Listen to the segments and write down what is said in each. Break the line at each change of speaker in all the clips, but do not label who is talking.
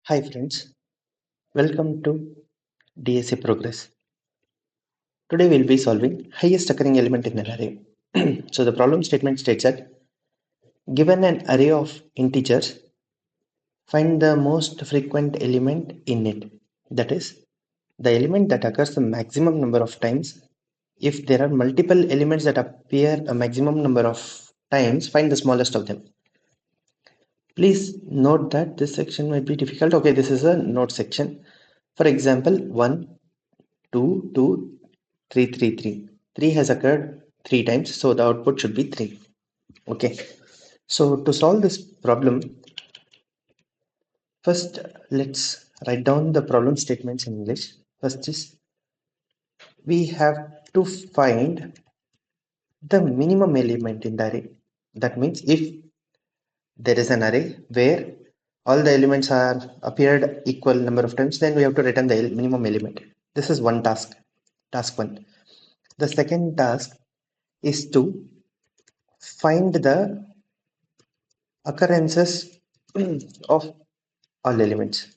Hi friends, welcome to DSA Progress. Today we'll be solving highest occurring element in an array. So the problem statement states that given an array of integers, find the most frequent element in it. That is, the element that occurs the maximum number of times. If there are multiple elements that appear a maximum number of times, find the smallest of them. Please note that this section might be difficult. Okay, this is a note section. For example, 1, 2, 2, 3, 3, 3. 3 has occurred 3 times, so the output should be 3. Okay, so to solve this problem, first let's write down the problem statements in English. First is we have to find the minimum element in the array. That means if there is an array where all the elements are appeared equal number of times, then we have to return the minimum element. This is one task, task 1. The second task is to find the occurrences of all elements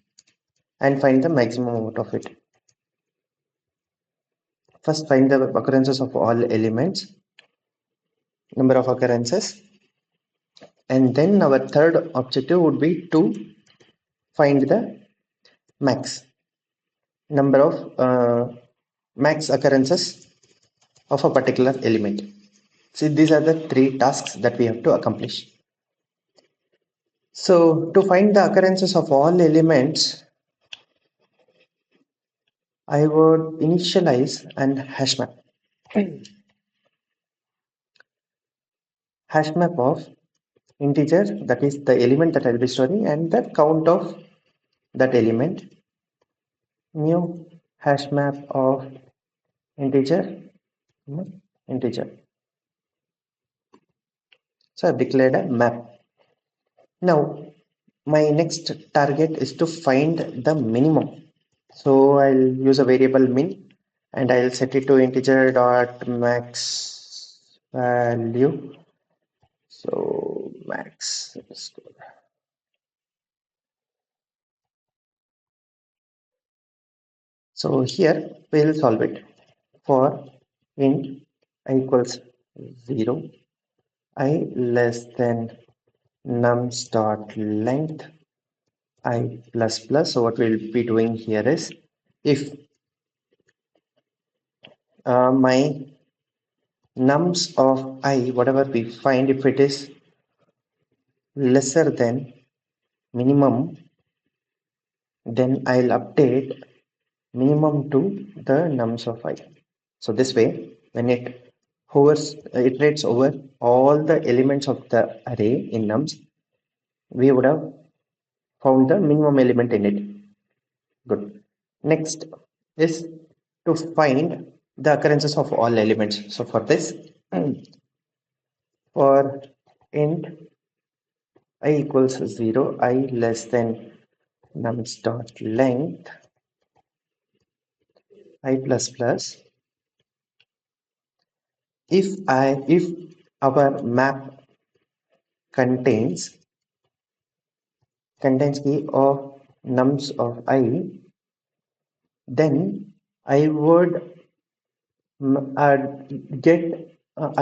and find the maximum amount of it. First find the occurrences of all elements, number of occurrences, and then our third objective would be to find the max number of max occurrences of a particular element. See, these are the 3 tasks that we have to accomplish. So to find the occurrences of all elements, I would initialize an hash map. Hash map of integer, that is the element that I'll be storing, and the count of that element. New hash map of integer, integer. So I've declared a map. Now my next target is to find the minimum. So I'll use a variable min and I'll set it to integer dot max value. So max. So here we'll solve it for int I equals 0, I less than nums dot length I plus plus. So what we'll be doing here is if my nums of I, whatever we find, if it is lesser than minimum, then I'll update minimum to the nums of I. So this way, when it hovers, iterates over all the elements of the array in nums, we would have found the minimum element in it. Good. Next is to find the occurrences of all elements. So for this, for int I equals 0, I less than nums dot length I plus plus. If our map contains key of nums of I, then I would I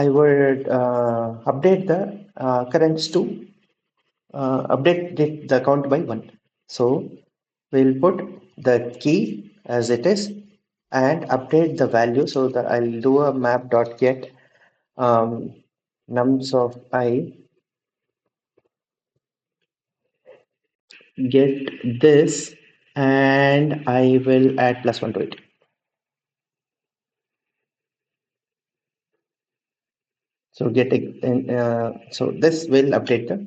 would update the occurrence to update the count by 1. So we'll put the key as it is and update the value. So that I'll do a map dot get nums of I, get this, and I will add +1 to it. So so this will update the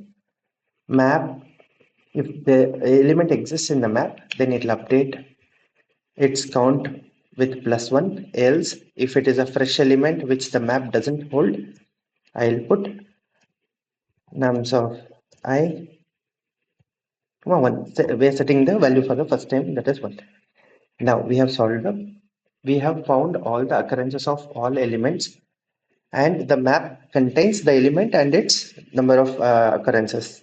map. If the element exists in the map, then it will update its count with +1. Else, if it is a fresh element which the map doesn't hold, I'll put nums of I, 1. We are setting the value for the first time, that is 1. Now we have solved up. We have found all the occurrences of all elements, and the map contains the element and its number of occurrences.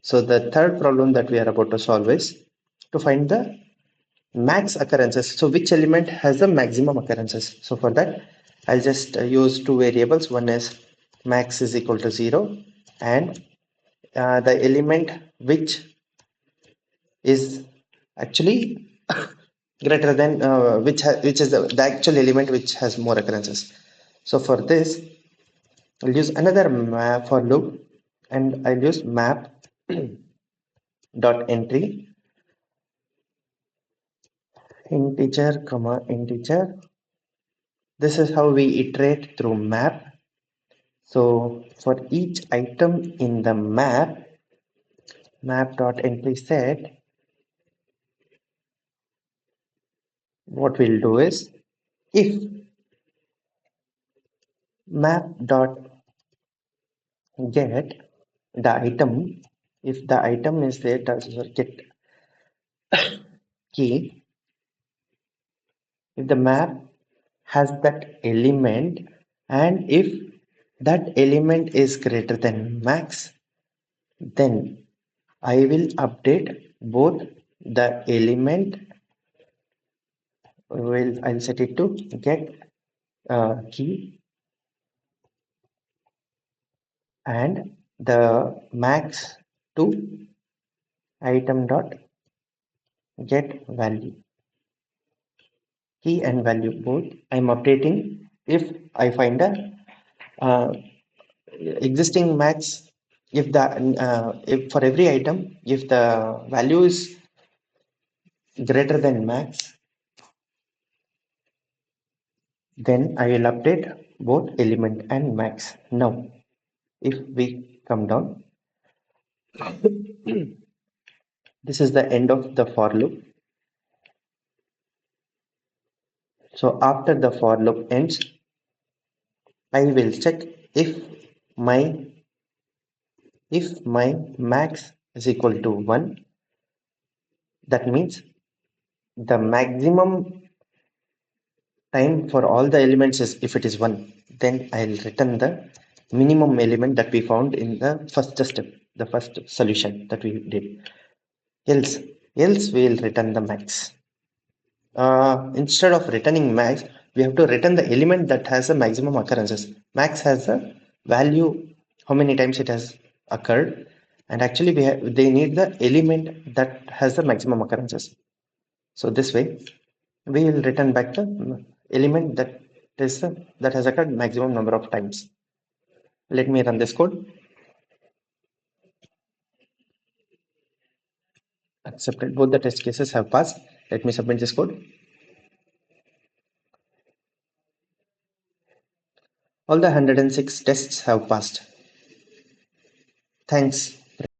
So the third problem that we are about to solve is to find the max occurrences. So which element has the maximum occurrences? So for that, I'll just use two variables. One is max is equal to 0 and the element which is actually greater than which is the actual element which has more occurrences. So for this, I'll use another map for loop and I'll use map dot entry integer comma integer. This is how we iterate through map. So for each item in the map dot entry set, what we'll do is if map dot get the item, if the item is there, does get key, if the map has that element and if that element is greater than max, then I will update both the element. I'll set it to get key and the max to item dot get value. Key and value both I'm updating if I find a uh, existing max. If for every item, if the value is greater than max, then I will update both element and max. Now, if we come down, this is the end of the for loop. So after the for loop ends, I will check my if my max is equal to 1. That means the maximum time for all the elements is if it is 1, then I'll return the minimum element that we found in the first step, the first solution that we did. Else we'll return the max. Instead of returning max, we have to return the element that has the maximum occurrences. Max has the value, how many times it has occurred, and actually they need the element that has the maximum occurrences. So this way, we will return back the element that has occurred maximum number of times. Let me run this code. Accepted. Both the test cases have passed. Let me submit this code. All the 106 tests have passed. Thanks.